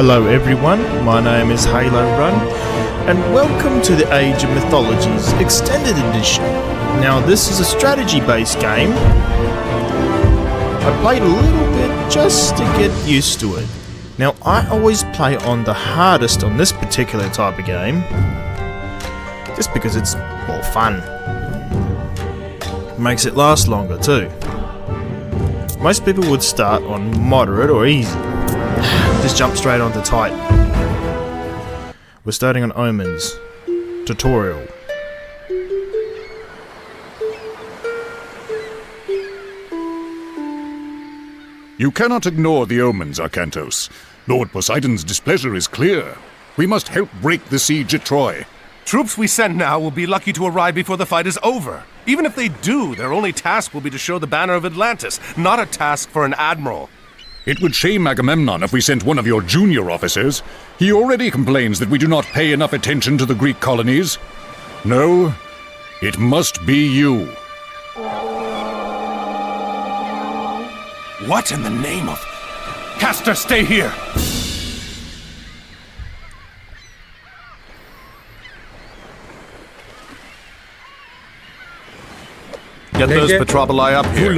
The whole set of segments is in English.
Hello everyone, my name is Halo Run, and welcome to the Age of Mythologies Extended Edition. Now this is a strategy-based game. I played a little bit just to get used to it. Now I always play on the hardest on this particular type of game, just because it's more fun. Makes it last longer too. Most people would start on moderate or easy. Just jump straight onto Titan. We're starting on Omens. Tutorial. You cannot ignore the omens, Arcantos. Lord Poseidon's displeasure is clear. We must help break the siege at Troy. Troops we send now will be lucky to arrive before the fight is over. Even if they do, their only task will be to show the banner of Atlantis, not a task for an admiral. It would shame Agamemnon if we sent one of your junior officers. He already complains that we do not pay enough attention to the Greek colonies. No, it must be you. What in the name of... Castor, stay here! Get those Petroboli up here.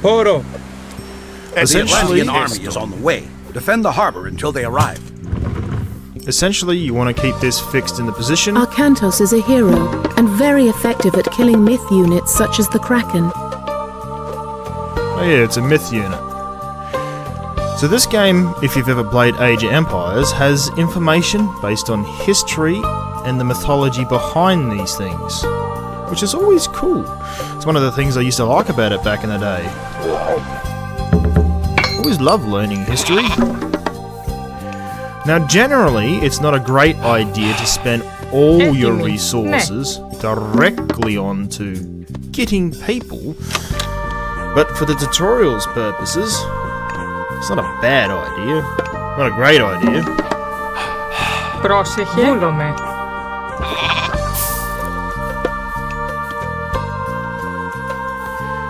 Poro. Essentially, the Atlantean army is on the way. Defend the harbor until they arrive. Essentially, you want to keep this fixed in the position. Arcantos is a hero, and very effective at killing myth units such as the Kraken. Oh yeah, it's a myth unit. So this game, if you've ever played Age of Empires, has information based on history and the mythology behind these things, which is always cool. It's one of the things I used to like about it back in the day. Always loved learning history. Now generally, it's not a great idea to spend all your resources directly onto getting people, but for the tutorial's purposes, it's not a bad idea, not a great idea. Πρόσεχε. Βούλομαι.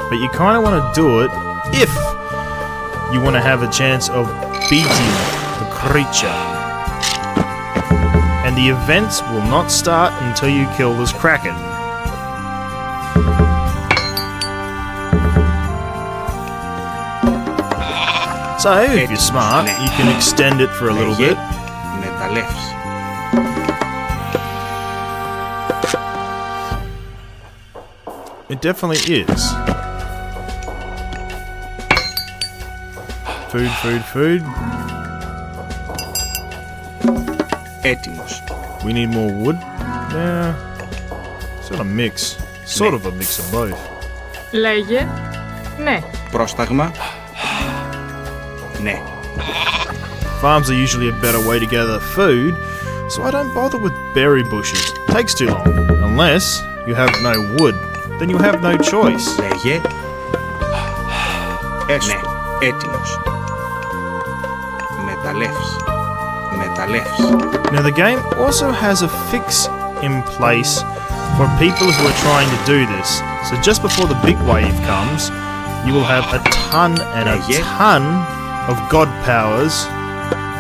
But you kind of want to do it if you want to have a chance of beating the creature. And the events will not start until you kill this Kraken. So, if you're smart, you can extend it for a little bit. It definitely is. Food. Έτοιμος. We need more wood. Yeah. Sort of mix. Sort of a mix of both. Λέγε. Ναι. Πρόσταγμα. Ναι. Farms are usually a better way to gather food, so I don't bother with berry bushes. Takes too long. Unless you have no wood, then you have no choice. Λέγε. Έστω. Έτοιμος. Μεταλλεύς. Now the game also has a fix in place for people who are trying to do this. So just before the big wave comes, you will have a ton and a ton of god powers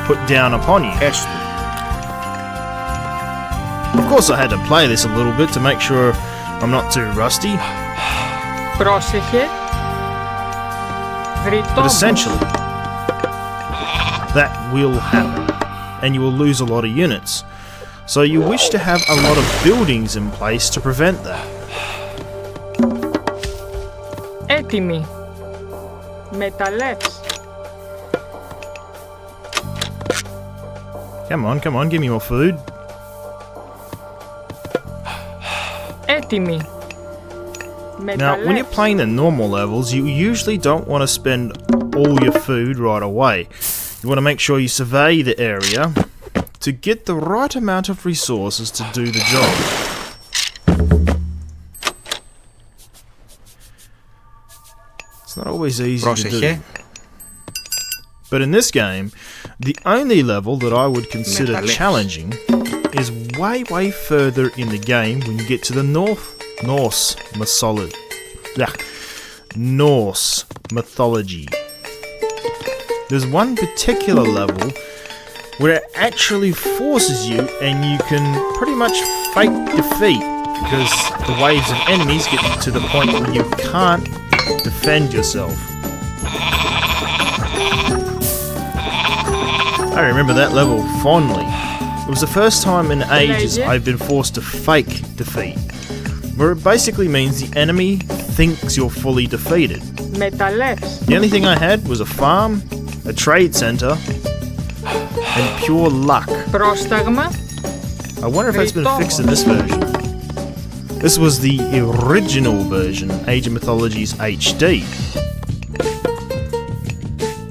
put down upon you. Έστω. Of course I had to play this a little bit to make sure I'm not too rusty. Πρόσεχε. But essentially, that will happen, and you will lose a lot of units. So you wish to have a lot of buildings in place to prevent that. Έτοιμοι. Μεταλλεύς. Come on, give me more food. Έτοιμοι. Now, when you're playing the normal levels, you usually don't want to spend all your food right away. You want to make sure you survey the area to get the right amount of resources to do the job. It's not always easy to do. But in this game, the only level that I would consider challenging is way further in the game when you get to the Norse mythology. there's one particular level where it actually forces you and you can pretty much fake defeat because the waves of enemies get to the point where you can't defend yourself. I remember that level fondly. It was the first time in ages I've been forced to fake defeat, where it basically means the enemy thinks you're fully defeated. Με τα λες. The only thing I had was a farm, a trade center, and pure luck. Πρόσταγμα. I wonder if that's been fixed in this version. This was the original version, Age of Mythologies HD.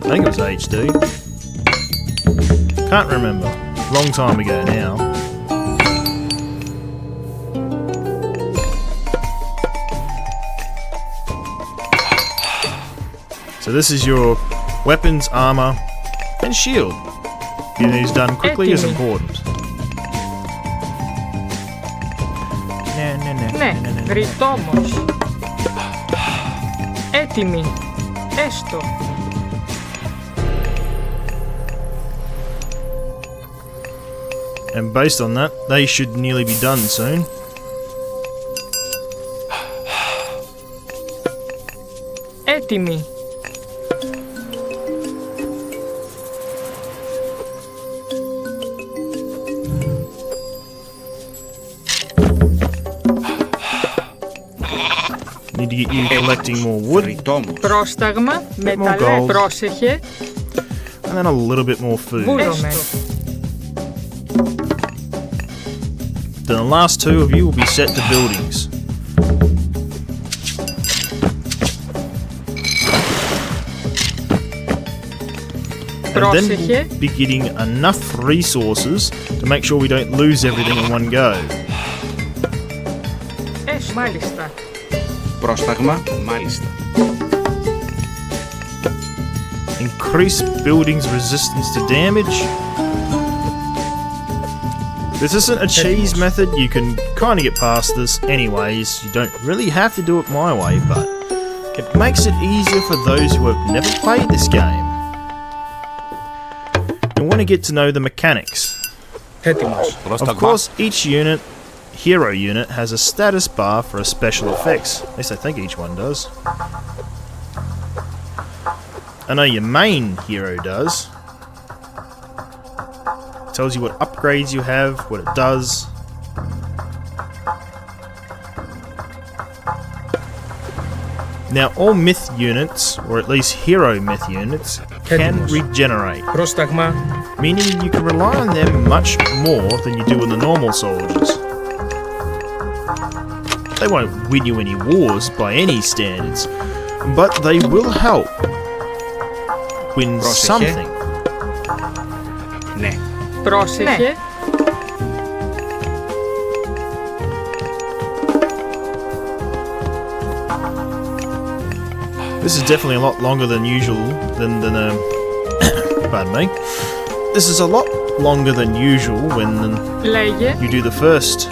I think it was HD. Can't remember. Long time ago now. So this is your weapons, armor, and shield. Getting these done quickly is important. Ναι, γριτόμος. Έτοιμοι. Έστω. And based on that, they should nearly be done soon. Έτοιμοι. Need to get you collecting more wood, Ρητόμος. Πρόσταγμα. Με More τα λες. gold. Πρόσεχε. and then a little bit more food. Βούλομαι. Then the last two of you will be set to buildings. And then Πρόσεχε. we'll be getting enough resources to make sure we don't lose everything in one go. Μάλιστα. Πρόσταγμα, μάλιστα. Increase buildings' resistance to damage. This isn't a cheese method, you can kind of get past this anyways. You don't really have to do it my way, but it makes it easier for those who have never played this game. You want to get to know the mechanics. Έτοιμος. Of course, each unit, hero unit, has a status bar for a special effects. At least I think each one does. I know your main hero does. Tells you what upgrades you have, what it does. Now, all myth units, or at least hero myth units, can regenerate, Πρόσταγμα. meaning you can rely on them much more than you do in the normal soldiers. They won't win you any wars by any standards, but they will help win Πρόσεχε. something. Ναι. Πρόσεχε. This is definitely a lot longer than usual. Pardon me. This is a lot longer than usual when Λέγε. you do the first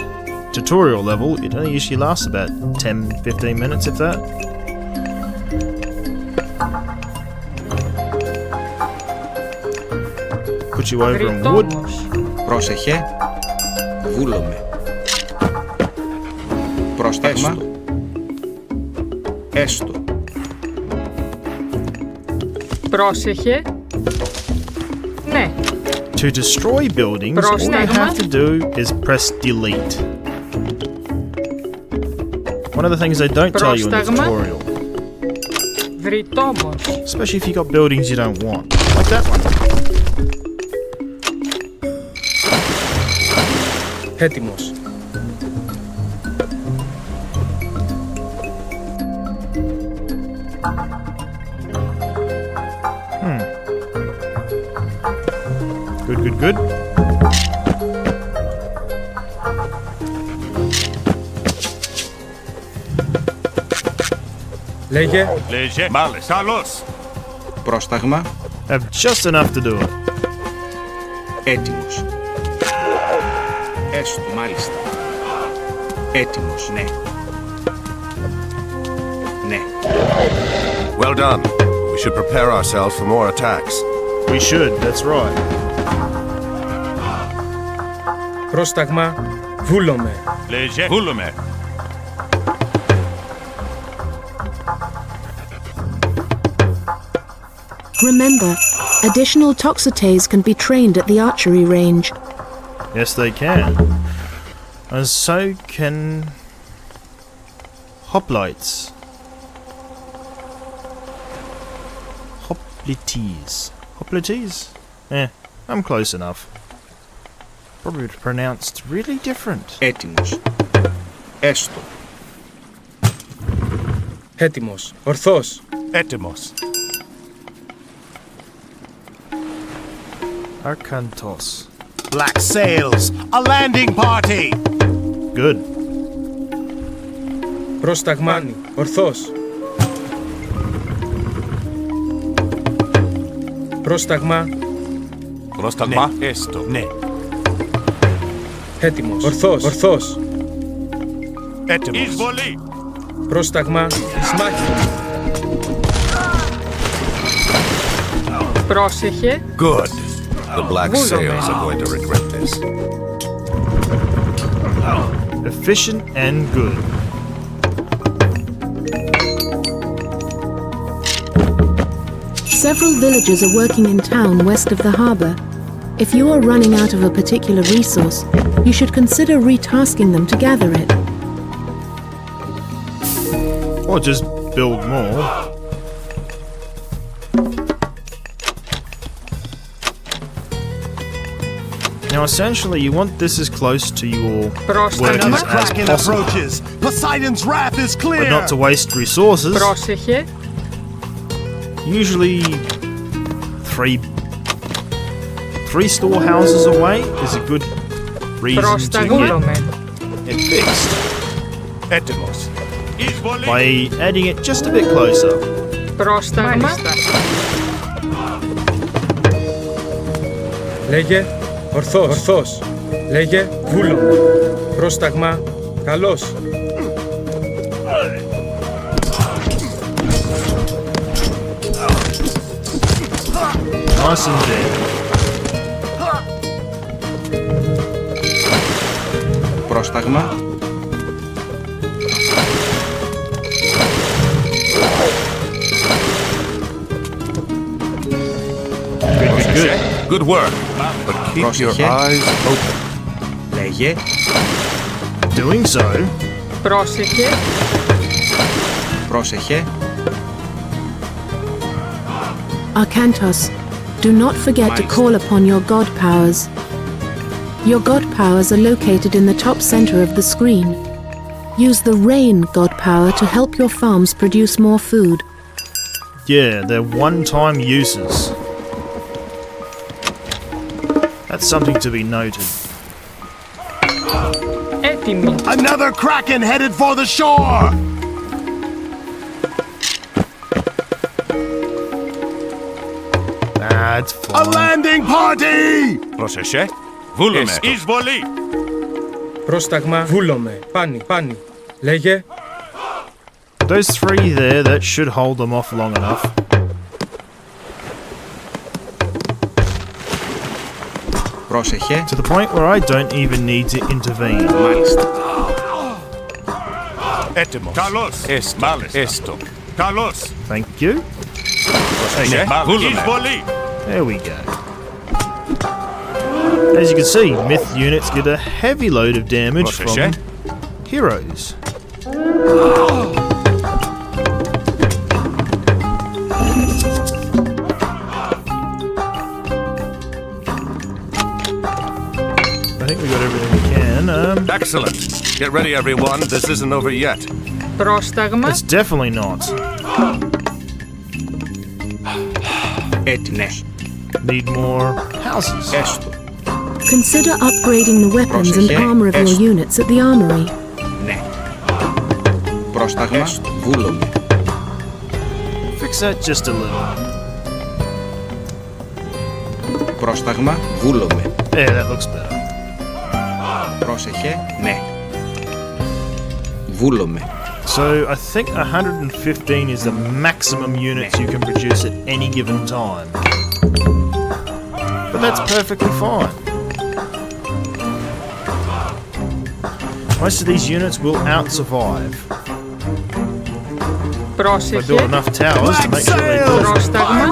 tutorial level. It only usually lasts about 10-15 minutes, if that. Put you over in wood. Γριτόμος. Πρόσεχε. Βούλομαι. Πρόσταγμα. Έστω. Πρόσεχε. Ναι. To destroy buildings, all you Πρόσταγμα. have to do is press delete. One of the things they don't tell you in the Πρόσταγμα. tutorial, Γριτόμος. especially if you got buildings you don't want, like that one. Έτοιμος. Good. Λέγε. Léger. Málestar. Καλώς. Πρόσταγμα. Have just enough to do it. Έτοιμος. Έστω, μάλιστα. Έτοιμος, ναι. Ναι. Well done. We should prepare ourselves for more attacks. We should, that's right. Πρόσταγμα, βούλομαι. Léger. Vulume. Remember, additional Toxotes can be trained at the archery range. Yes, they can. And so can hoplites. Hoplites. Hoplites? I'm close enough. Probably pronounced really different. Έτοιμος. Έστω. Έτοιμος. Ορθός. Etymos. Arkantos. Black sails. A landing party. Good. Πρόσταγμα, ορθός. Πρόσταγμα, Prostagma. Esto. Ne. έτοιμος. Ορθός. Ορθός. Etymos. Εισβολή. Πρόσταγμα, εις μάχη. Πρόσεχε. Good. The black Vulume. sails are going to regret this. Efficient and good. Several villagers are working in town west of the harbour. If you are running out of a particular resource, you should consider retasking them to gather it. Or just build more. Now essentially you want this as close to your Πρόσταγμα. workers as possible, approaches. Poseidon's wrath is clear. but not to waste resources. Πρόσεχε. Usually three storehouses away is a good reason to Πρόσταγμα. get Βούλομαι. it fixed Etymos. Εισβολή. by adding it just a bit closer. Πρόσταγμα. Λέγε, ορθός. Ορθός. Λέγε, βούλομαι. Πρόσταγμα, καλός. Nice and dead. Πρόσταγμα. Good. Good work. But keep your Πρόσεχε. eyes open. Λέγε. Doing so. Πρόσεχε. Πρόσεχε. Arkantos, do not forget to Meister. call upon your god powers. Your god powers are located in the top center of the screen. Use the rain god power to help your farms produce more food. Yeah, they're one-time uses. That's something to be noted. Έτοιμη. Another kraken headed for the shore. That's A fine. landing party. Πρόσεχε. Βούλουμε. Εισβολή. Πρόσταγμα, βούλομαι. Πάνι, πάνι. Λέγε, Those three there, that should hold them off long enough. Πρόσεχε. To the point where I don't even need to intervene. Μάλιστα. Έτοιμος. Καλώς. Έστω. Καλώς. Thank you. Πρόσεχε. Βούλουμε. Εισβολή. There we go. As you can see, myth units get a heavy load of damage Πρόσεχε. from heroes. I think we got everything we can. Excellent. Get ready, everyone. This isn't over yet. Πρόσταγμα. It's definitely not. Έτοιμος. Need more houses. Έστω. Consider upgrading the weapons and Πρόσεχε, armor of your έστω. units at the armory. Ναι. Πρόσταγμα. Βούλομαι. Fix that just a little. Πρόσταγμα. Βούλομαι. There, that looks better. Πρόσεχε. Ναι. Βούλομαι. So I think 115 is the maximum units you can produce at any given time. But that's perfectly fine. Most of these units will out-survive. If I Πρόσεχε. build enough towers to make sure they do. Πρόσταγμα.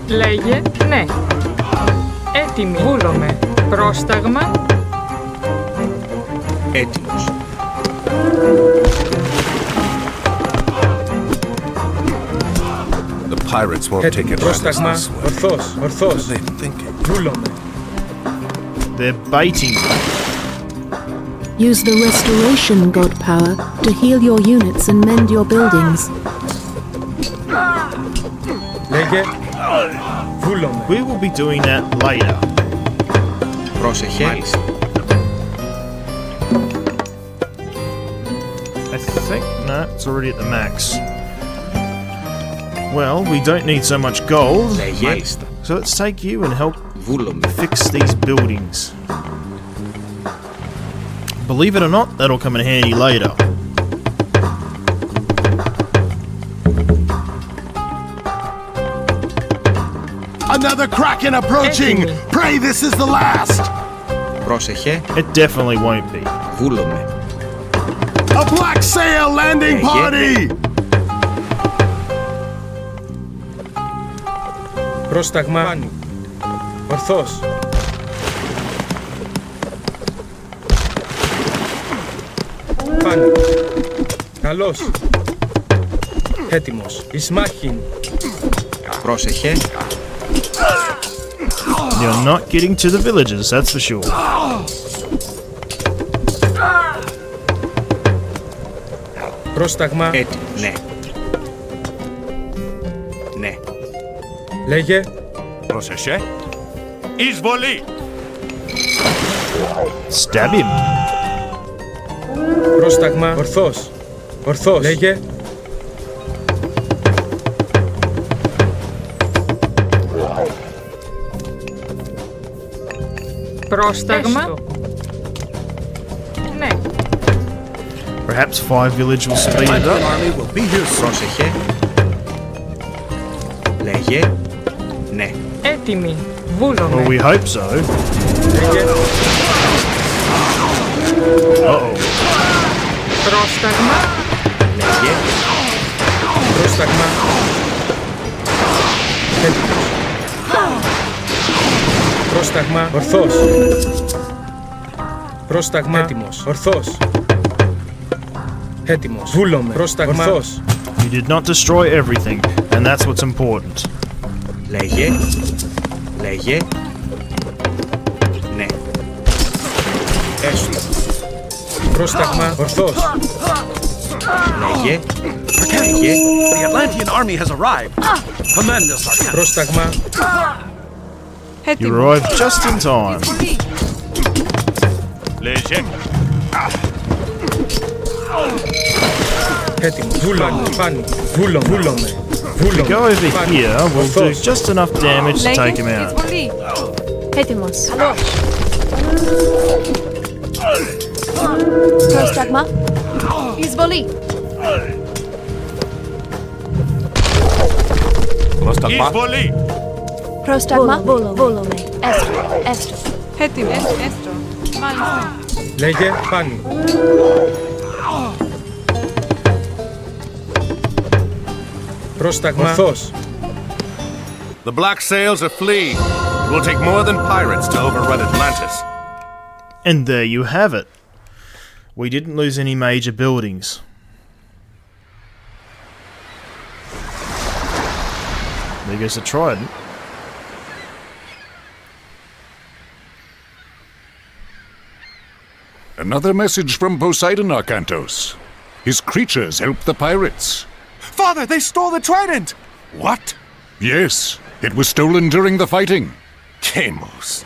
Λέγε ναι. Έτοιμοι. Βούλομαι. Πρόσταγμα. Έτοιμος. The pirates won't take Έτοιμοι. advantage Πρόσταγμα. this way. Ορθώς. What Ορθώς. are they thinking? Βούλομαι. They're baiting me. Use the restoration god power to heal your units and mend your buildings. Λέγε. Βούλομαι. We will be doing that later. Πρόσεχε. Μάλιστα. I think, no, it's already at the max. Well, we don't need so much gold, Λέγε. Μάλιστα. so let's take you and help Βούλομαι. fix these buildings. Believe it or not, that'll come in handy later. Another kraken approaching! Έτοιμοι. Pray this is the last! Πρόσεχε. It definitely won't be. Βούλομαι. A black sail landing party! Πρόσταγμα. Πάνι. Ορθώς. Πάνι. Καλώς. Έτοιμος. Ισμάχιν. Πρόσεχε. You're not getting to the villages, that's for sure. Πρόσταγμα. Έτοιμος. Ναι. Ναι. Λέγε. Πρόσεχε. Εισβολή! Stab him. Πρόσταγμα. Ορθώς. Ορθώς. Λέγε. Πρόσταγμα. Ναι. Perhaps 5 village will speed it up. Army will be here soon. Πρόσεχε. Λέγε. Ναι. Έτοιμοι. Well, Βούλομαι. we hope so. Λέγε. Uh-oh. Πρόσταγμα. Λέγε. Πρόσταγμα. Έτοιμος. Πρόσταγμα. Ορθώς. Πρόσταγμα. Έτοιμος. Ορθώς. Έτοιμος. Βούλομαι. Πρόσταγμα. Ορθώς. You did not destroy everything, and that's what's important. Λέγε. Λέγε. Ναι. Έστω. Πρόσταγμα. Ορθώς. Λέγε. Λέγε. The Atlantean army has arrived. Command us, Arcanus. Πρόσταγμα. You arrived just in time. Έτοιμος. Βούλομαι. Πάνι. Βούλομαι. Βούλομαι. Βούλομαι. Go over Πάνι. here, we'll do Ορθώς. just enough damage to take him out. Έτοιμος. Πρόσταγμα. Εισβολή. Εισβολή! Πρόσταγμα. Βούλομαι. Έστω. Έτοιμος. Έστω. Μάλιστα. Λέγε. Πάνι. Πρόσταγμα. Ορθώς. The black sails are fleeing. It will take more than pirates to overrun Atlantis. And there you have it. We didn't lose any major buildings. There goes the trident. Another message from Poseidon, Arcantos. His creatures helped the pirates. Father, they stole the trident! What? Yes, it was stolen during the fighting. Deimos.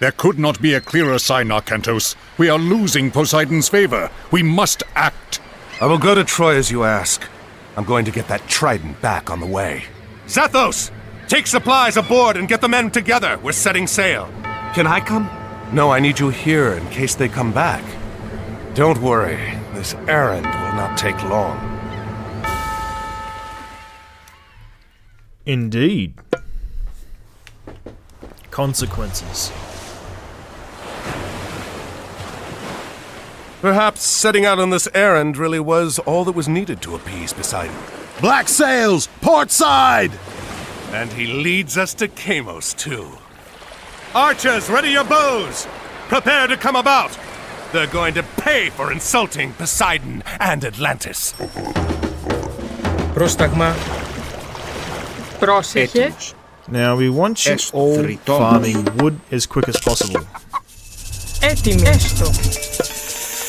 There could not be a clearer sign, Arcantos. We are losing Poseidon's favor. We must act. I will go to Troy as you ask. I'm going to get that trident back on the way. Zethos! Take supplies aboard and get the men together. We're setting sail. Can I come? No, I need you here in case they come back. Don't worry. This errand will not take long. Indeed. consequences. Perhaps setting out on this errand really was all that was needed to appease Poseidon. Black sails! Port side! And he leads us to Kamos, too. Archers, ready your bows! Prepare to come about! They're going to pay for insulting Poseidon and Atlantis. Πρόσταγμα. Πρόσεχε. Now we want you all farming wood as quick as possible. Έτοιμοι. Έστω.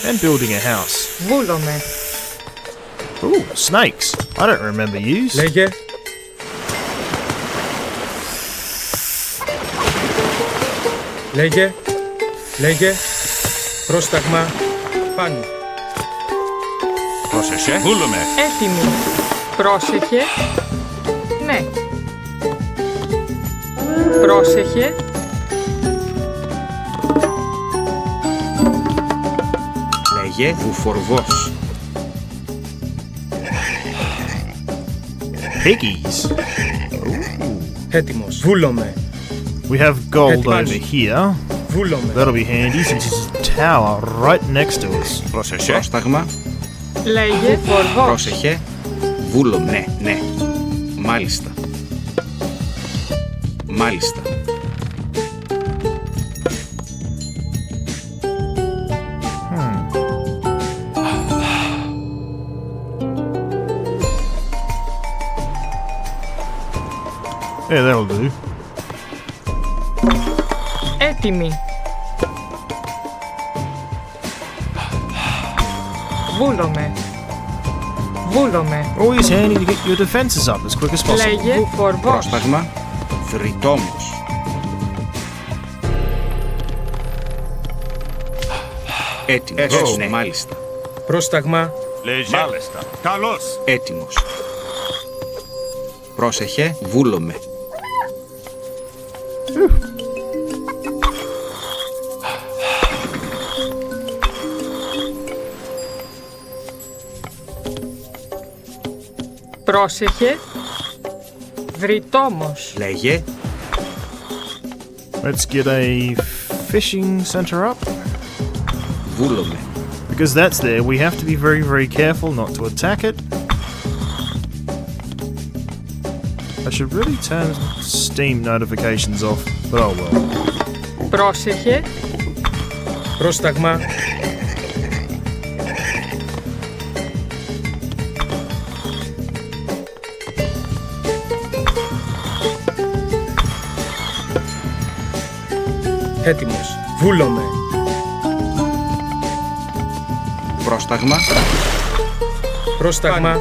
And building a house. Βούλομαι. Ooh, snakes. I don't remember yous. Λέγε. Λέγε. Λέγε. Πρόσταγμα. Πάνω. Πρόσεχε. Βούλομαι. Έτοιμοι. Πρόσεχε. Ναι. Πρόσεχε. Λέγε βουφορβός. Piggies. Έτοιμος. Βούλομαι. We have gold over Έτοιμος. here. Βούλομαι. That'll be handy since there's a tower right next to us. Πρόσεχε. Πρόσταγμα. Λέγε φορβός. Πρόσεχε. Βούλομαι. Ναι, ναι. Μάλιστα. Μάλιστα. Yeah, that'll do. Έτοιμοι. Βούλομαι. Βούλομαι. Always handy to get your defenses up as quick as possible. Λέγε φορβός. Πρόσταγμα. Θρητόμος. Έτοιμος. Ναι, μάλιστα. Πρόσταγμα. Μάλιστα. Καλώς. Έτοιμος. Πρόσεχε. Βούλομαι. Πρόσεχε. Βρυτόμος. Λέγε. Let's get a fishing center up. Βούλομαι. Because that's there, we have to be very, very careful not to attack it. I should really turn Steam notifications off, but oh well. Πρόσεχε. Πρόσταγμα. Έτοιμος. Βούλομαι. Πρόσταγμα. Πρόσταγμα.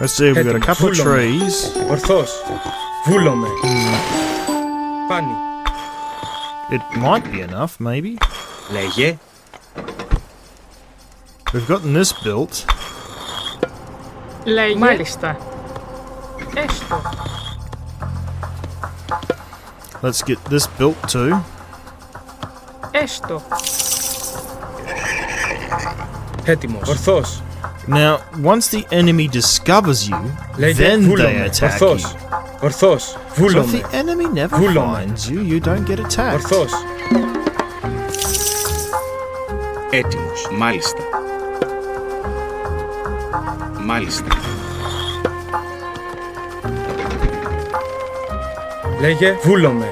Let's see, we've got a couple of trees. Ορθός. Βούλομαι. Πάνι. It might be enough, maybe. Λέγε. We've gotten this built. Λέγε. Μάλιστα. Έστω. Let's get this built too. Έστω. Έτοιμος. Ορθός. Now, once the enemy discovers you, Λέγε. then they Βούλομαι. attack you. Ορθός. Ορθός. So if Βούλομαι. the enemy never Βούλομαι. finds you, you don't get attacked. Ορθός. Έτοιμος. Μάλιστα. Μάλιστα. Λέγε. Βούλομαι.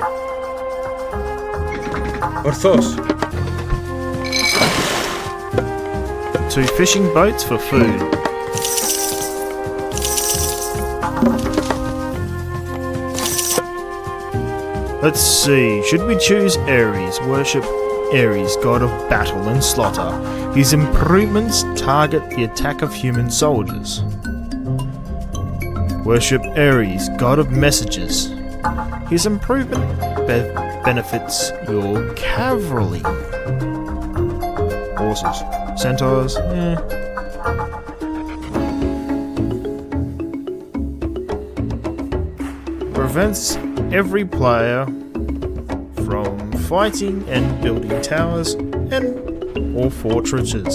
Ορθός. 2 fishing boats for food. Let's see, should we choose Ares? Worship Ares, god of battle and slaughter. His improvements target the attack of human soldiers. Worship Ares, god of messages. His improvement benefits your cavalry. Horses. Centaurs, Prevents every player from fighting and building towers and or fortresses.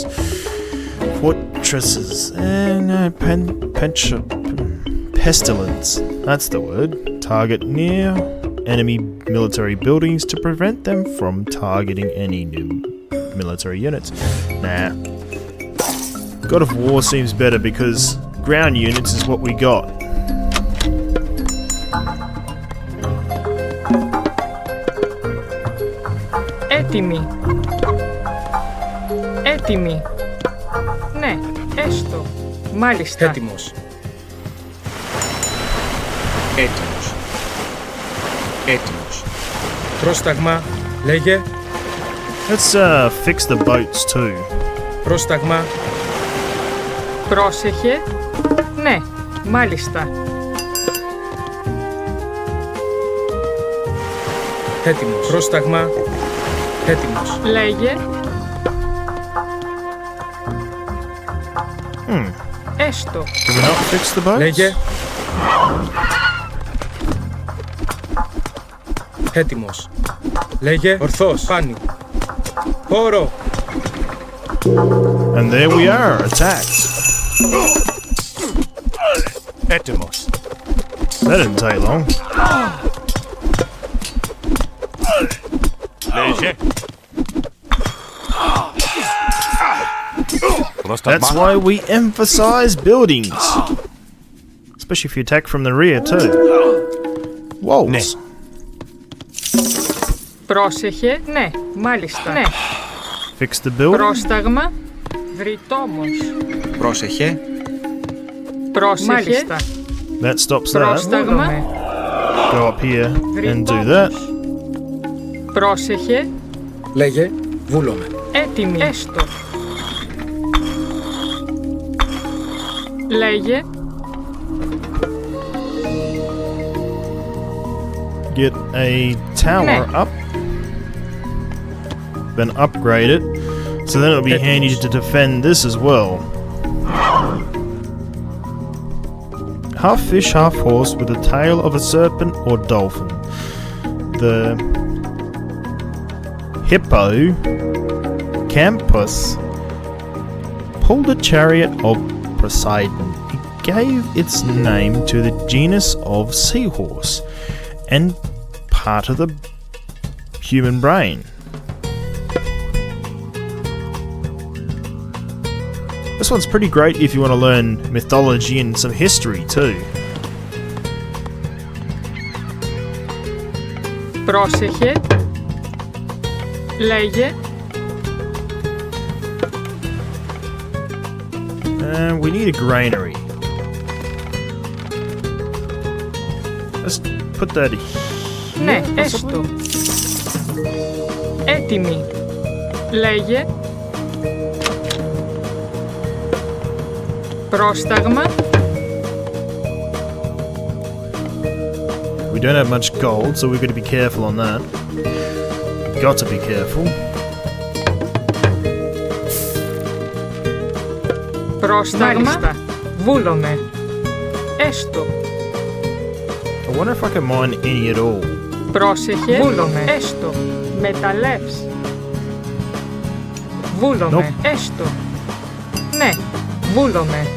Pestilence. That's the word. Target near enemy military buildings to prevent them from targeting any new military units. Nah. God of War seems better because ground units is what we got. Έτοιμοι. Έτοιμοι. Ναι, έστω. Μάλιστα. Έτοιμος. Έτοιμος. Έτοιμος. Πρόσταγμα. Λέγε. Let's fix the boats too. Πρόσταγμα. Πρόσεχε. Ναι, μάλιστα. Έτοιμος. Πρόσταγμα. Έτοιμος. Λέγε. Έστω. Can we not fix the boats? Λέγε. Έτοιμος. Λέγε. Ορθώς. Πάνι. Πόρο. And there we are, attacked. Έτοιμος. That didn't take long. Léger. That's why we emphasize buildings. Especially if you attack from the rear too. Walls. Πρόσεχε. Ναι, μάλιστα. Ναι. Fix the building. Πρόσταγμα. Βρυτόμος. Πρόσεχε. Πρόσεχε. Μάλιστα. That stops that. Πρόσταγμα. Go up here and do that. Πρόσεχε. Λέγε. Βούλομαι. Έτοιμη. Έστω. Λέγε. Get a tower up. Then upgrade it. So then it'll be handy to defend this as well. Half fish, half horse with the tail of a serpent or dolphin. The hippocampus pulled a chariot of Poseidon. It gave its name to the genus of seahorse and part of the human brain. This one's pretty great if you want to learn mythology and some history too. Πρόσεχε. Λέγε. And we need a granary. Let's put that here. Ναι, έστω. Έτοιμη. Λέγε. Πρόσταγμα. We don't have much gold, so we've got to be careful on that. Got to be careful. Πρόσταγμα. Βούλομαι. Έστω. I wonder if I can mine any at all. Πρόσεχε. Βούλομαι. Έστω. Μεταλλεύς. Βούλομαι. Έστω. Ναι. Βούλομαι.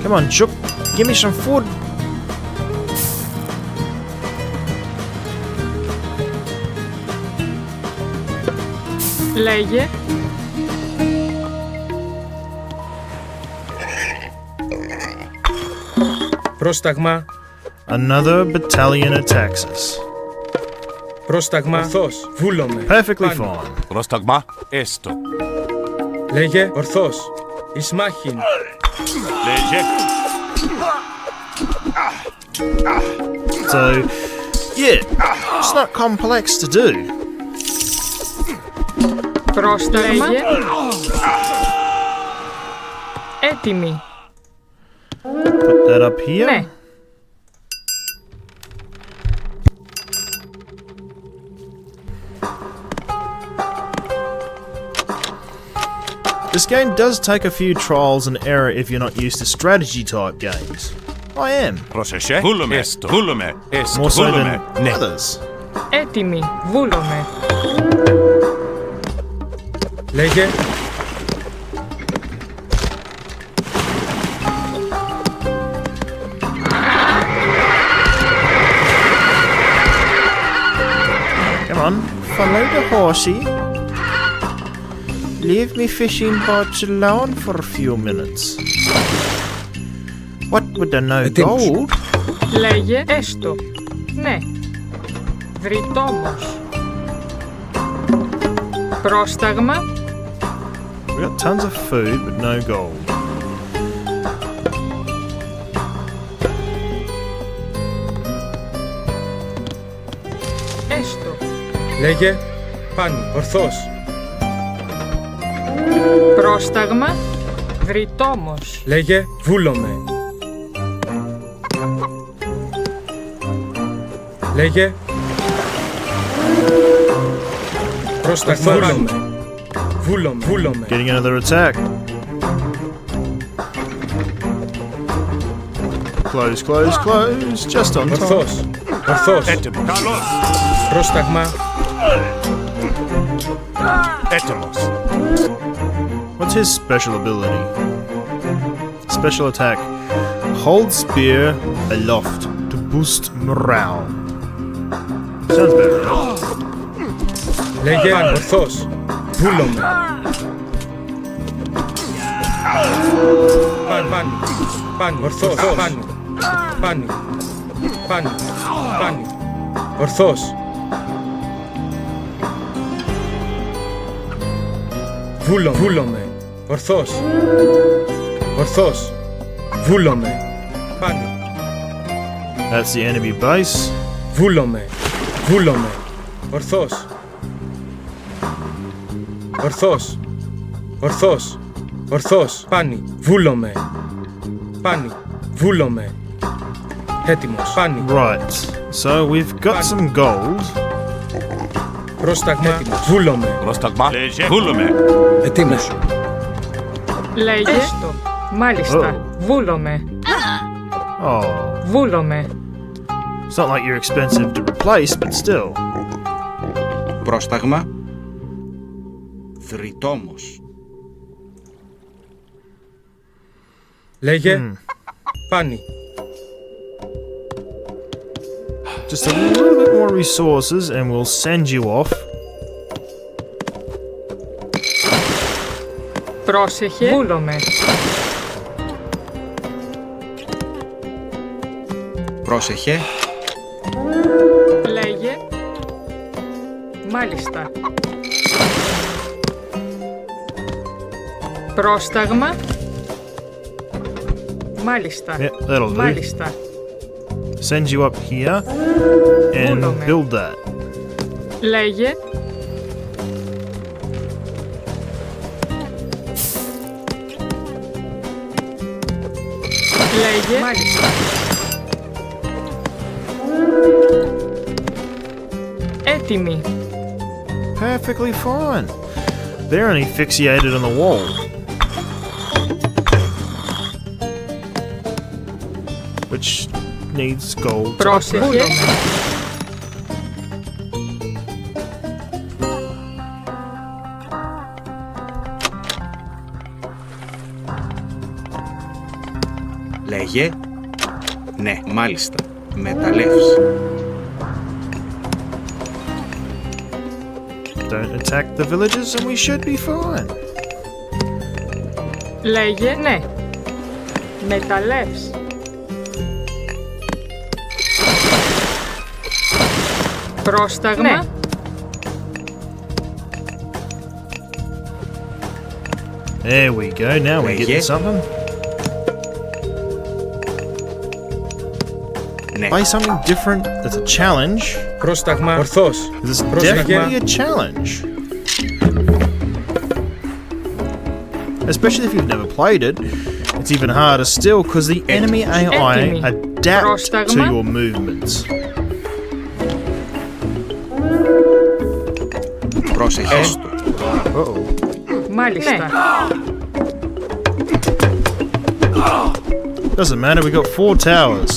Come on, Chook. Give me some food. Λέγε. Πρόσταγμα. Another battalion attacks us. Πρόσταγμα. Ορθώς. Βούλομαι. Perfectly Πάνι. fine. Πρόσταγμα. Έστω. Λέγε. Ορθώς. Ισμάχιν. Léger. So, yeah, it's not complex to do. Πρόσταγμα. Έτοιμη. Put that up here. Ναι. This game does take a few trials and error if you're not used to strategy type games. I am. Πρόσεχε. Βούλομαι. Έστω. Βούλομαι. Έστω. More so Βούλομαι. than Ναι. others. Έτοιμη. Βούλομαι. Λέγε. on, follow the horsey. Leave me fishing boats alone for a few minutes. What with the no gold? Λέγε έστω. Ναι. Βρυτόμος. Πρόσταγμα. We got tons of food but no gold. Έστω. Λέγε πάνω, ορθώς. Πρόσταγμα. Βρυτόμος. Λέγε βούλομαι. Λέγε πρόσταγμα. Βούλομαι. Βούλομαι. Getting another attack. Close, close, close. Just on time. Ορθώς. Ορθώς. Έτοιμος. Καλώς. Πρόσταγμα. Έτοιμος. What's his special ability? Special attack. Hold spear aloft to boost morale. Sounds better. Λέγε πάνω, ορθώς. Βούλομαι. Πάνω. Πάνω, ορθώς. Πάνω. Πάνω. Ορθώς. Βούλομαι. Ορθώς. Βούλομαι. Πάνω. That's the enemy base. Βούλομαι. Ορθώς. Πάνι. Βούλομαι. Έτοιμος. Πάνι. Right. So we've got some gold. Πρόσταγμα. Έτοιμος. Βούλομαι. Πρόσταγμα. Βούλομαι. Ετοίμος. Λέγε έστω. Μάλιστα. Βούλομαι. Oh, Βούλομαι. it's not like you're expensive to replace, but still. Πρόσταγμα. Δρυτόμος. Λέγε πάνι. Just a little bit more resources and we'll send you off. Πρόσεχε. Βούλομαι. Πρόσεχε. Λέγε. Μάλιστα. Πρόσταγμα. Μάλιστα. Yeah, that'll do. Μάλιστα. Send you up here and Βούλομαι. build that. Λέγε. Λέγε. Μάλιστα. Έτοιμη. Perfectly fine. They're only fixated on the wall. Which needs gold. Πρόσεχε. Λέγε. Ναι, μάλιστα. Μεταλλεύς. Don't attack the villages and we should be fine. Λέγε. Ναι. Μεταλλεύς. Πρόσταγμα. Ναι. There we go. Now we're getting something. Ναι. Play something different that's a challenge. Πρόσταγμα. Ορθώς. This is Πρόσεχε. definitely a challenge. Especially if you've never played it. It's even harder still because the enemy AI Έτοιμη. adapt to Πρόσταγμα. your movements. Πρόσεχε στο. Uh-oh. Μάλιστα. Doesn't matter, we got 4 towers.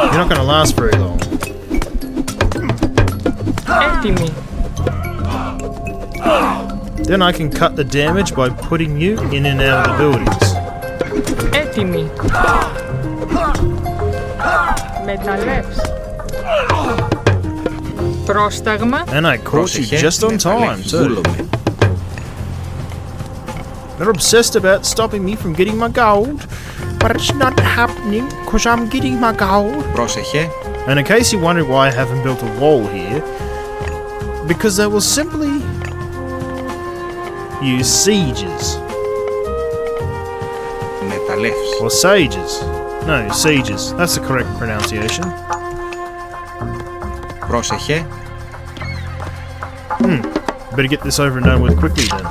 You're not going to last very long. Έτοιμη. Then I can cut the damage by putting you in and out of the buildings. Έτοιμη. Μεταλλεύς. Πρόσταγμα. And I caught you just on time, too. Βούλομαι. They're obsessed about stopping me from getting my gold, but it's not happening because I'm getting my gold. Πρόσεχε. And in case you wondered why I haven't built a wall here, because they will simply use sieges. Μεταλλεύς. Or sages. No, sieges. That's the correct pronunciation. Πρόσεχε. Better get this over and done with quickly then.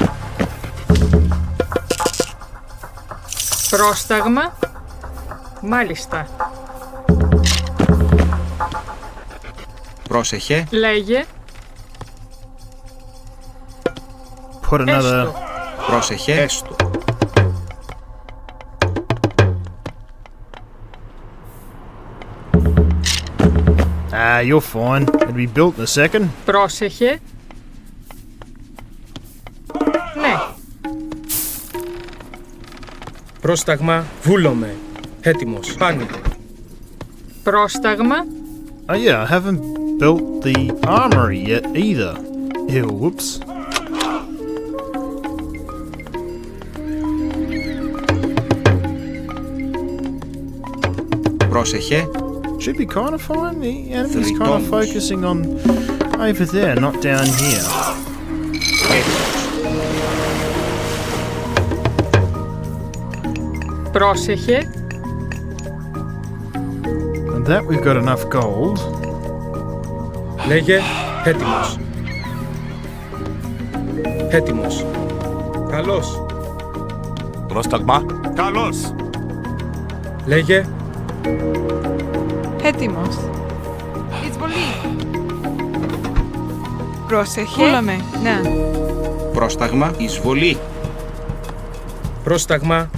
Πρόσταγμα. Μάλιστα. Πρόσεχε. Λέγε. Put another... Έστω. Πρόσεχε. Έστω. Ah, you're fine. It'll be built in a second. Πρόσεχε. Ναι. Πρόσταγμα, βούλομαι. Έτοιμος. Πάνε. Πρόσταγμα. Oh yeah, I haven't built the armory yet either. Ew, whoops. Πρόσεχε. Should be kind of fine. The enemy's Three kind of toms. focusing on over there, not down here. Πρόσεχε. And that we've got enough gold. Λέγε. Έτοιμος. Έτοιμος. Καλώς. Πρόσταγμα. Καλώς. Λέγε. Έτοιμος. Εισβολή. Πρόσεχε. Βούλαμε. Ναι. Πρόσταγμα. Εισβολή. Πρόσταγμα.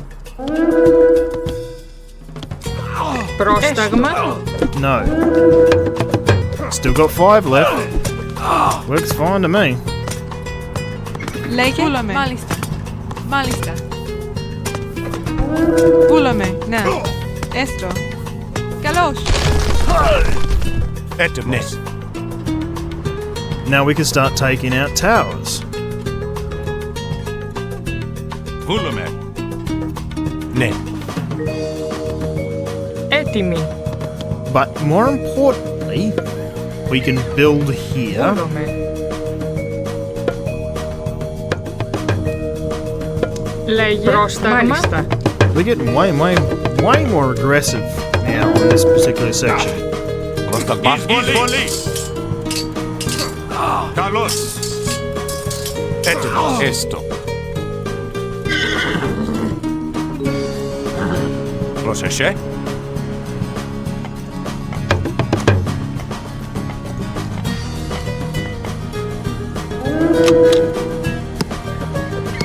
Πρόσταγμα. No. Still got 5 left. Works fine to me. Λέγε. Βούλαμε. Μάλιστα. Μάλιστα. Βούλαμε. Ναι. Έστω. Καλώς. Έτοιμος. Now we can start taking out towers. Βούλαμε. Ναι. Έτοιμη. But more importantly, we can build here. Βούλομαι. Λέγε. Πρόσταγμα. Μάλιστα. We're getting way more aggressive now in this particular section. Πρόσταγμα. Εισβολή. Καλώς. Έτοιμος. Έστω. Πρόσεχε.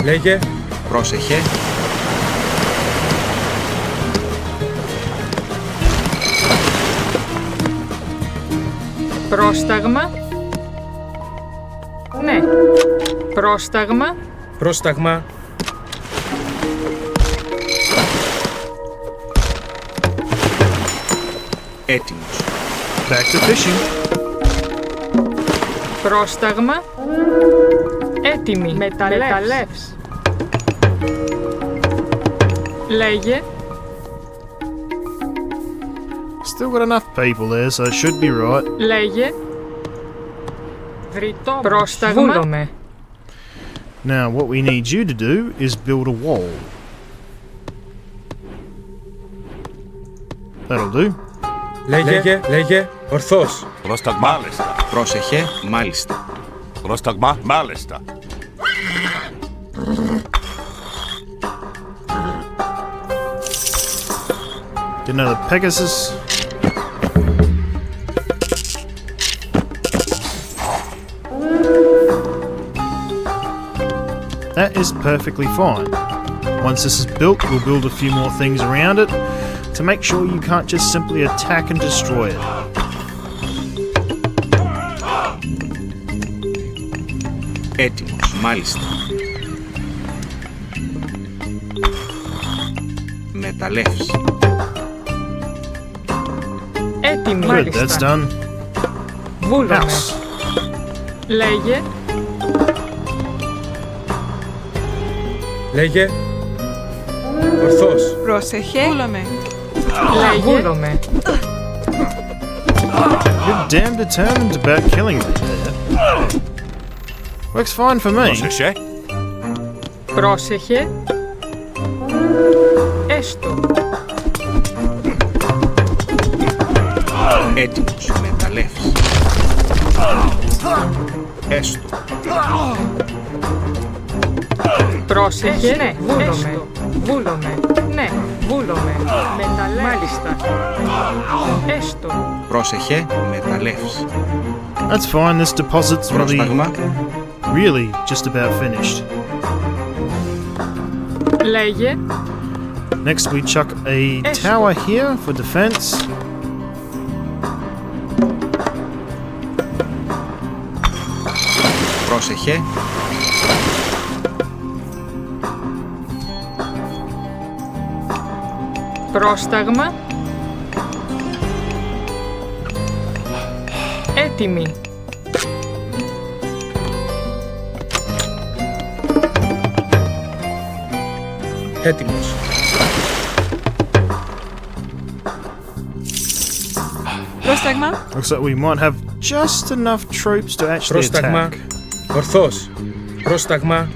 Λέγε. Πρόσεχε. Πρόσταγμα. Ναι. Πρόσταγμα. Πρόσταγμα. Έτοιμος. Back to fishing. Πρόσταγμα. Έτοιμη. Μεταλλεύς. Λέγε. Still got enough people there, so it should be right. Λέγε. Βρυτό. Πρόσταγμα. Βούλομαι. Now, what we need you to do is build a wall. That'll do. Λέγε. Λέγε. Ορθώς. Πρόσταγμα. Μάλιστα. Πρόσεχε. Μάλιστα. Πρόσταγμα. Μάλιστα. Get another Pegasus. That is perfectly fine. Once this is built, we'll build a few more things around it to make sure you can't just simply attack and destroy it. Έτοιμος. Μάλιστα. Μεταλλεύς. Έτοιμη. Good, that's Μάλιστα. done. Βούλαμε. House. Λέγε. Λέγε. Ορθώς. Πρόσεχε. Βούλομαι. Λέγε. Βούλομαι. You're damn determined about killing me there. Works fine for me. Πρόσεχε. Πρόσεχε. Έστω. Έτοιμος. Μεταλλεύς. Έστω. Πρόσεχε. Ναι, βούλομαι. Βούλομαι. Ναι, βούλομαι. Μεταλλεύς. Μάλιστα. Έστω. Πρόσεχε. Μεταλλεύς. That's fine, this deposit's Πρόσταγμα. really just about finished. Λέγε. Next we chuck a Esto. tower here for defense. Πρόσεχε. Πρόσταγμα. Έτοιμη. Έτοιμος. Πρόσταγμα. Looks like we might have just enough troops to actually Πρόσταγμα. attack. Ορθώς. Πρόσταγμα.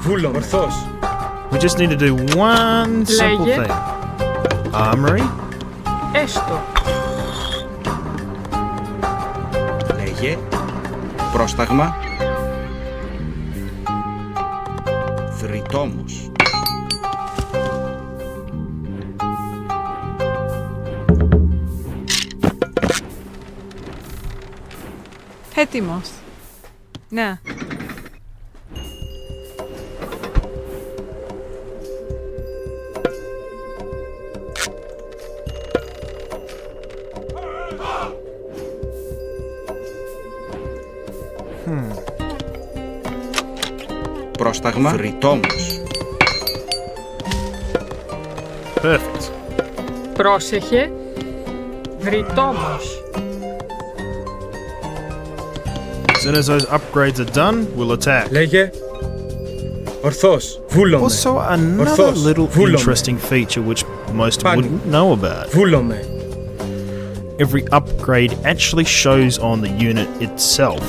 Βούλομαι. Ορθώς. We just need to do one simple Λέγε. thing. Armory. Έστω. Λέγε. Πρόσταγμα. Θρητόμος. Έτοιμος. Ναι. Πρόσταγμα. Θρητόμος. Perfect. Πρόσεχε. Βρυτόμος. As soon as those upgrades are done, we'll attack. Λέγε. Ορθώς. Βούλομαι. Also, another Ορθώς. little Βούλομαι. interesting feature which most Πάλι. wouldn't know about. Βούλομαι. Every upgrade actually shows on the unit itself.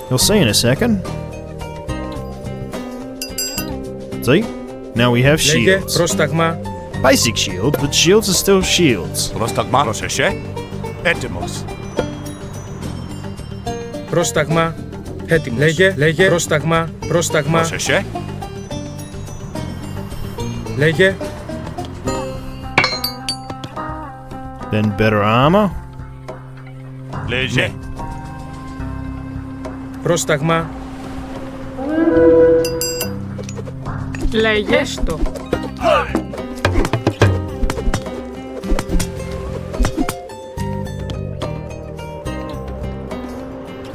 You'll see in a second. See? Now we have Λέγε. shields. Πρόσταγμα. Basic shields, but shields are still shields. Πρόσταγμα. Πρόσεχε. Έτοιμος. Πρόσταγμα. Έτοιμος. Λέγε. Λέγε. Πρόσταγμα. Πρόσταγμα. Πρόσεχε. Λέγε. Then better armor. Λέγε. Πρόσταγμα. Λέγε. Έστω.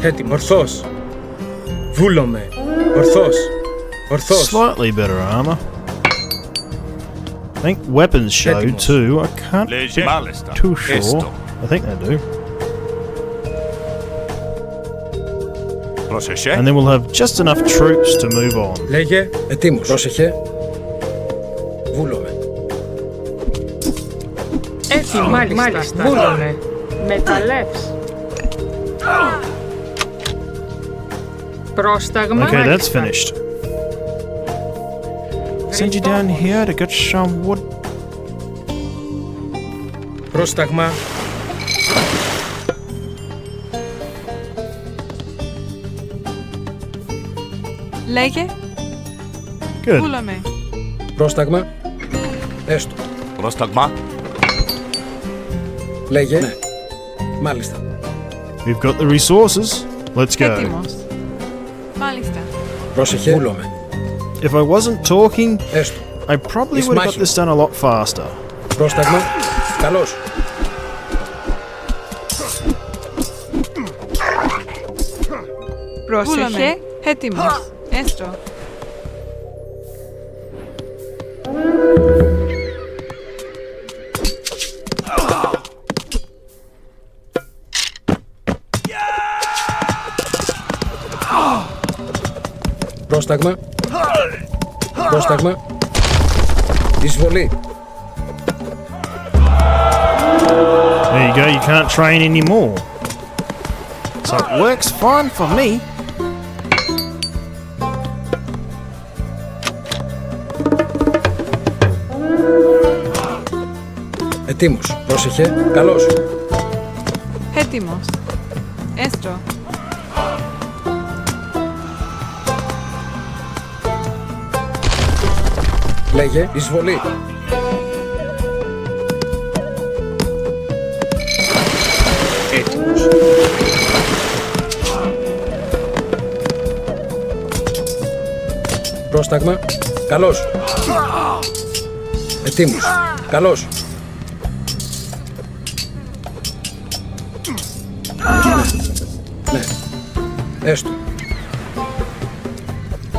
Έτοιμο. Ορθώς. Βούλομαι. Ορθώς. Ορθώς. Slightly better armor. I think weapons show Έτοιμος. too. I can't Λέγε. be Μάλιστα. too sure. Έστω. I think they do. Πρόσεχε. And then we'll have just enough troops to move on. Λέγε. Ετοίμος. Πρόσεχε. Βούλομαι. Έτοιμη. Μάλιστα. Βούλομαι. Μεταλλεύς. Πρόσταγμα. Okay, that's Μάλιστα. finished. Send you down here to get some wood. Πρόσταγμα. Λέγε. Good. Βούλομαι. Πρόσταγμα. Έστω. Πρόσταγμα. Λέγε. Ναι. Μάλιστα. We've got the resources. Let's go. Έτοιμος. Μάλιστα. Πρόσεχε. Βούλομαι. If I wasn't talking, Έστω. I probably would have got this done a lot faster. Πρόσταγμα. Καλώς. Πρόσεχε. Έτοιμος. Έστω. Πρόσταγμα. Πρόσταγμα. Εισβολή. There you go, you can't train anymore. So it works fine for me. Ετοίμος. Πρόσεχε. Καλώς. Έτοιμος. Έστω. Λέγε. Εισβολή. Έτοιμος. Πρόσταγμα. Καλώς. Ετοίμος. Καλώς. Ναι. Έστω.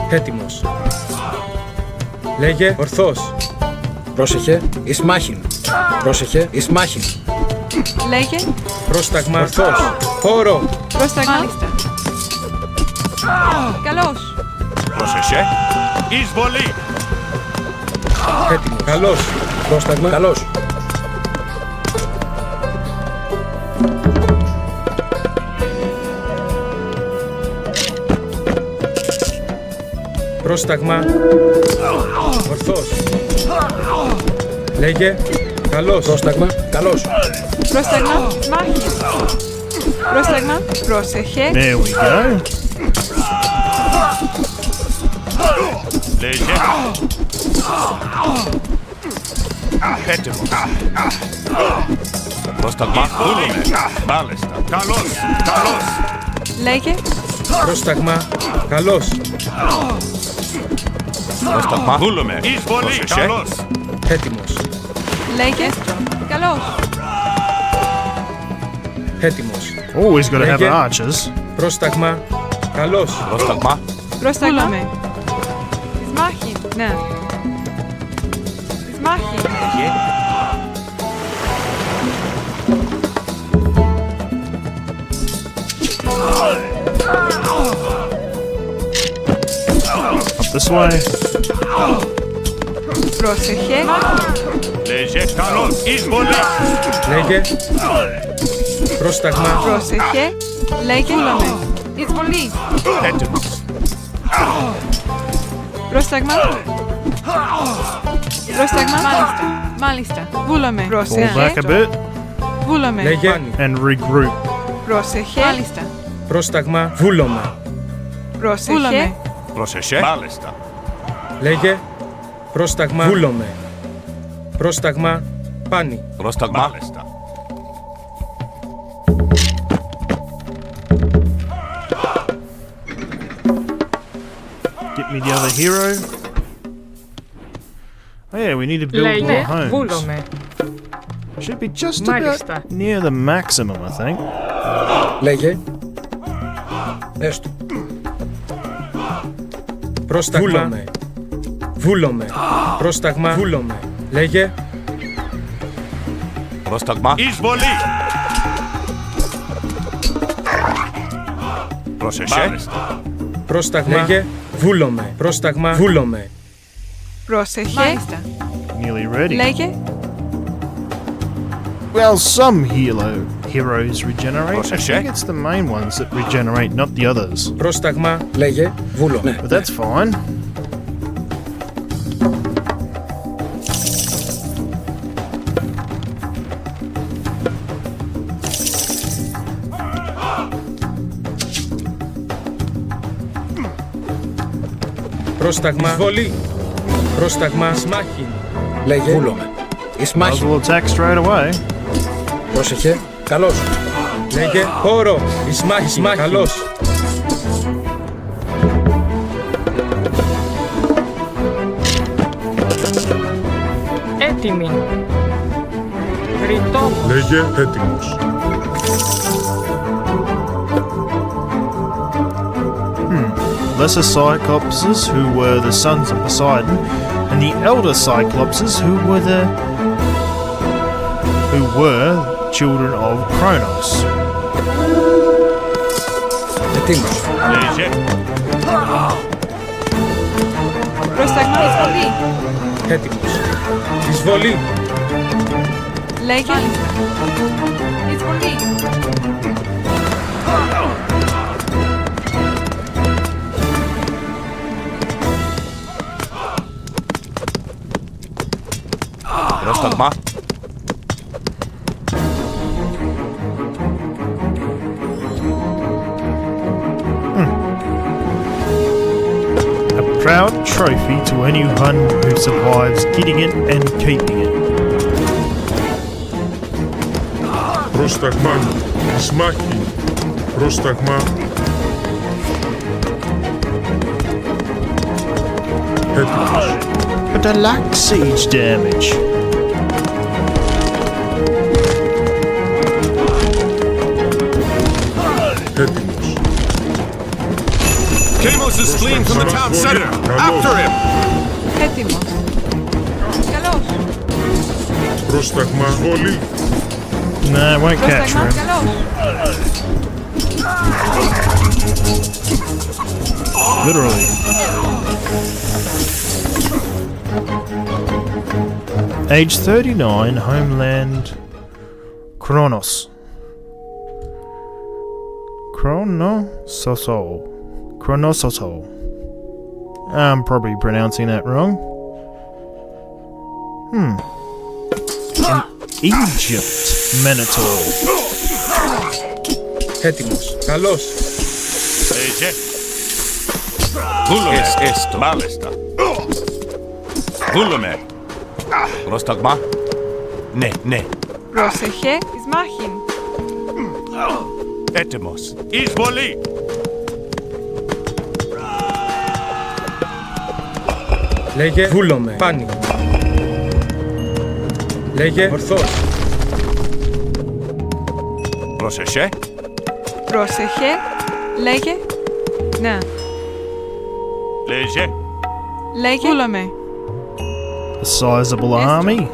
Έτοιμος. Λέγε ορθός. Πρόσεχε. Εις μάχην. Πρόσεχε. Εις μάχην. Λέγε. Πρόσταγμα. Ορθός. Χώρο. Πρόσταγμα. Μάλιστα. Καλώς. Πρόσεχε. Εισβολή. Έτοιμος. Καλώς. Πρόσταγμα. Καλώς. Πρόσταγμα. Ορθός. Λέγε. Καλώς. Πρόσταγμα. Καλώς. Πρόσταγμα. Μάχη. Πρόσταγμα. Πρόσεχε. There we go. Λέγε. Έτοιμος. Πρόσταγμα. Δούλουμε. Μάλιστα. Καλώς. Καλώς. Λέγε. Πρόσταγμα. Καλώς. Πρόσταγμα. Δούλουμε. Εισβολή. Καλώς. Έτοιμος. Λέγε. Καλώς. Έτοιμος. Always got to have Λέγε. archers. Πρόσταγμα. Καλώς. Πρόσταγμα. Πρόσταγμα. Εις μάχη. Ναι. Εις μάχη. Up this way. Πρόσεχε. Λέγε. Καλώς. Εισβολή. Λέγε. Πρόσταγμα. Πρόσεχε. Λέγε. Εισβολή. Έτοιμος. Πρόσταγμα. Πρόσταγμα. Μάλιστα. Μάλιστα. Βούλαμε. Pull Πρόσεχε. back a bit Βούλαμε. Λέγε. and regroup. Πρόσεχε. Μάλιστα. Πρόσταγμα. Βούλομαι. Πρόσεχε. Πρόσεχε. Μάλιστα. Λέγε. Πρόσταγμα. Βούλομαι. Πρόσταγμα. Πάνι. Πρόσταγμα. Μάλιστα. Get me the other hero. Oh yeah, we need to build more Λέγε. homes. Βούλομαι. Should be just Μάλιστα. about near the maximum, I think. Λέγε. Έστω. Πρόσταγμα. Βούλομαι. Βούλομαι. Πρόσταγμα. Βούλομαι. Λέγε. Πρόσταγμα. Εισβολή. Πρόσεχε. Μάλιστα. Πρόσταγμα. Λέγε. Βούλομαι. Πρόσταγμα. Βούλομαι. Πρόσεχε. Μάλιστα. Nearly ready. Λέγε. Well, some heroes regenerate. I Πρόσεχε. think it's the main ones that regenerate, not the others. Πρόσταγμα. Λέγε. Βούλομαι. But that's fine. Πρόσταγμα. Εισβολή. Πρόσταγμα. Σμάχη. Λέγε. Βούλομαι. Might as Ισμάχη. well attack straight away. Πρόσεχε. Καλώς. Λέγε. Χώρο. Ισμάχη. Σμάχη. Καλώς. Έτοιμοι. Ρητό. Λέγε. Έτοιμος. Lesser Cyclopses, who were the sons of Poseidon, and the elder Cyclopses, who were children of Kronos. Ετοίμος. Λέγε. Πρόσταγμα. Εισβολή. Έτοιμος. Εισβολή. Λέγε. Εισβολή. Πρόσταγμα. A proud trophy to anyone who survives getting it and keeping it. Πρόσταγμα. Εις μάχη. Πρόσταγμα. Έτοιμος. But I lack siege damage. Έτοιμος. Deimos is fleeing from the town center. After him! Έτοιμος. Καλώς. Πρόσταγμα. Εισβολή. Nah, I won't catch Πρόσταγμα. him. Καλώς. Literally. Age 39, homeland Kronos. Kronososo. I'm probably pronouncing that wrong. In Egypt, Minotaur. Έτοιμος. Καλώς. Es esto. Μάλιστα. Βούλομαι. Πρόσταγμα. Ναι, ναι. Πρόσεχε. Εις μάχην. Έτοιμος. Εισβολή. Λέγε. Βούλομαι. Πάνι. Λέγε. Ορθώς. Πρόσεχε. Πρόσεχε. Λέγε. Ναι. Λέγε. Λέγε. Βούλομαι. A sizable army.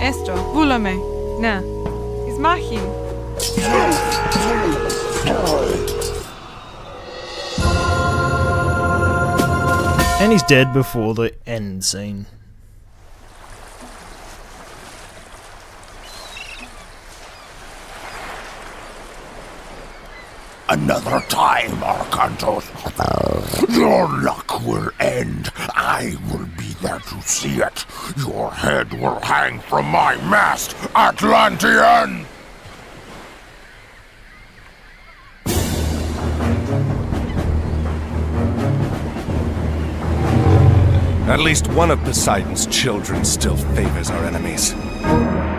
Έστω. Βούλομαι. Ναι. Εις μάχην. And he's dead before the end scene. Another time, Arkantos. Your luck will end. I will be there to see it. Your head will hang from my mast, Atlantean! At least one of Poseidon's children still favors our enemies.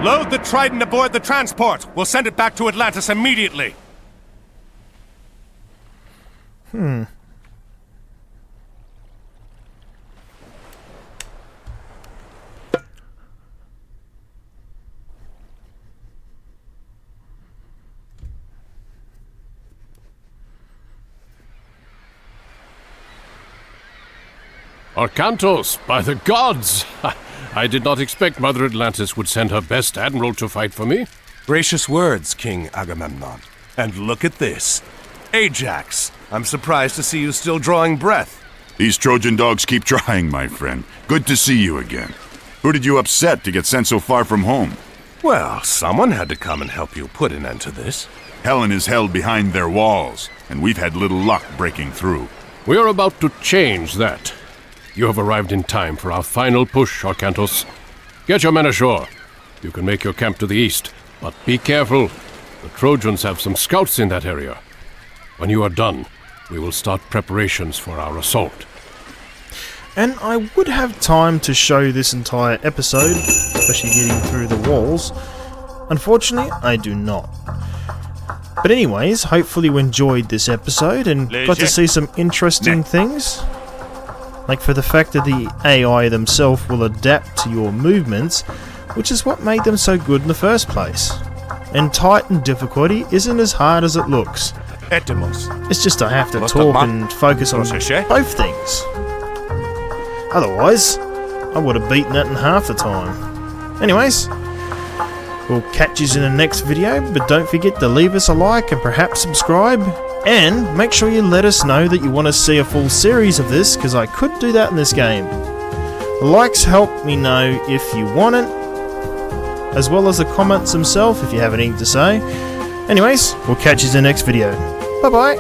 Load the Trident aboard the transport. We'll send it back to Atlantis immediately. Arkantos, by the gods! I did not expect Mother Atlantis would send her best admiral to fight for me. Gracious words, King Agamemnon. And look at this. Ajax, I'm surprised to see you still drawing breath. These Trojan dogs keep trying, my friend. Good to see you again. Who did you upset to get sent so far from home? Well, someone had to come and help you put an end to this. Helen is held behind their walls, and we've had little luck breaking through. We are about to change that. You have arrived in time for our final push, Arkantos. Get your men ashore. You can make your camp to the east, but be careful. The Trojans have some scouts in that area. When you are done, we will start preparations for our assault. And I would have time to show this entire episode, especially getting through the walls. Unfortunately, I do not. But anyways, hopefully you enjoyed this episode and got to see some interesting things. Like for the fact that the AI themselves will adapt to your movements, which is what made them so good in the first place. And Titan difficulty isn't as hard as it looks. It's just I have to talk and focus on both things. Otherwise, I would have beaten it in half the time. Anyways, We'll catch you in the next video, but don't forget to leave us a like and perhaps subscribe. And make sure you let us know that you want to see a full series of this, because I could do that in this game. The likes help me know if you want it, as well as the comments themselves if you have anything to say. Anyways, we'll catch you in the next video. Bye bye!